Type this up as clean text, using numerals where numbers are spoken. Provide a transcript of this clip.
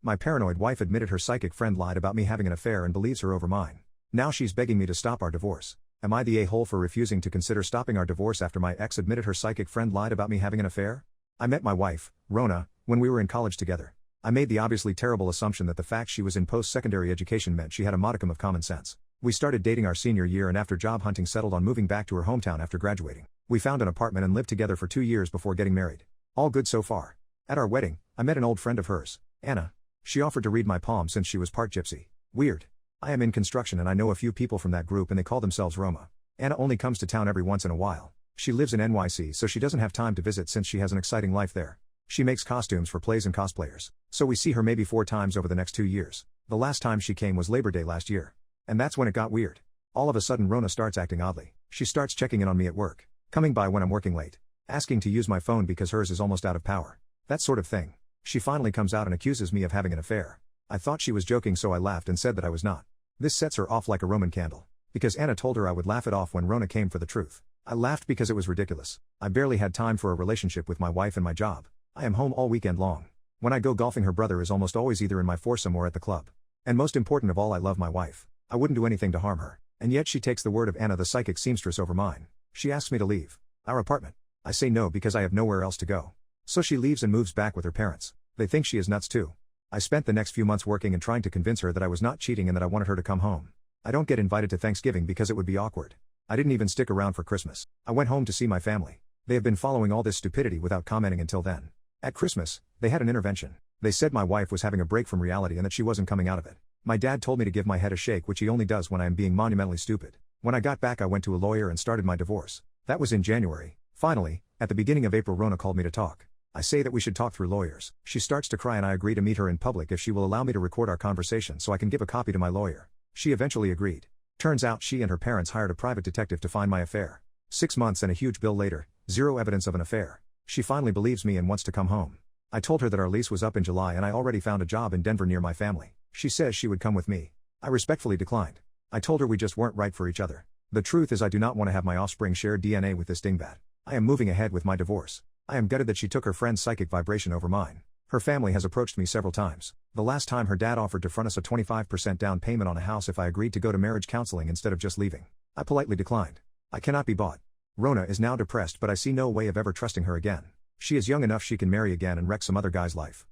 My paranoid wife admitted her psychic friend lied about me having an affair and believes her over mine. Now she's begging me to stop our divorce. Am I the a-hole for refusing to consider stopping our divorce after my ex admitted her psychic friend lied about me having an affair? I met my wife, Rona, when we were in college together. I made the obviously terrible assumption that the fact she was in post-secondary education meant she had a modicum of common sense. We started dating our senior year and after job hunting settled on moving back to her hometown after graduating. We found an apartment and lived together for 2 years before getting married. All good so far. At our wedding, I met an old friend of hers, Anna. She offered to read my palm since she was part gypsy. Weird. I am in construction and I know a few people from that group and they call themselves Roma. Anna only comes to town every once in a while. She lives in NYC so she doesn't have time to visit since she has an exciting life there. She makes costumes for plays and cosplayers. So we see her maybe 4 times over the next 2 years. The last time she came was Labor Day last year. And that's when it got weird. All of a sudden Rona starts acting oddly. She starts checking in on me at work. Coming by when I'm working late. Asking to use my phone because hers is almost out of power. That sort of thing. She finally comes out and accuses me of having an affair. I thought she was joking so I laughed and said that I was not. This sets her off like a Roman candle. Because Anna told her I would laugh it off when Rona came for the truth. I laughed because it was ridiculous. I barely had time for a relationship with my wife and my job. I am home all weekend long. When I go golfing her brother is almost always either in my foursome or at the club. And most important of all I love my wife. I wouldn't do anything to harm her. And yet she takes the word of Anna the psychic seamstress over mine. She asks me to leave our apartment. I say no because I have nowhere else to go. So she leaves and moves back with her parents. They think she is nuts too. I spent the next few months working and trying to convince her that I was not cheating and that I wanted her to come home. I don't get invited to Thanksgiving because it would be awkward. I didn't even stick around for Christmas. I went home to see my family. They have been following all this stupidity without commenting until then. At Christmas, they had an intervention. They said my wife was having a break from reality and that she wasn't coming out of it. My dad told me to give my head a shake, which he only does when I am being monumentally stupid. When I got back I went to a lawyer and started my divorce. That was in January. Finally, at the beginning of April Rona called me to talk. I say that we should talk through lawyers. She starts to cry and I agree to meet her in public if she will allow me to record our conversation so I can give a copy to my lawyer. She eventually agreed. Turns out she and her parents hired a private detective to find my affair. 6 months and a huge bill later, zero evidence of an affair. She finally believes me and wants to come home. I told her that our lease was up in July and I already found a job in Denver near my family. She says she would come with me. I respectfully declined. I told her we just weren't right for each other. The truth is I do not want to have my offspring share DNA with this dingbat. I am moving ahead with my divorce. I am gutted that she took her friend's psychic vibration over mine. Her family has approached me several times. The last time her dad offered to front us a 25% down payment on a house if I agreed to go to marriage counseling instead of just leaving. I politely declined. I cannot be bought. Rona is now depressed but I see no way of ever trusting her again. She is young enough she can marry again and wreck some other guy's life.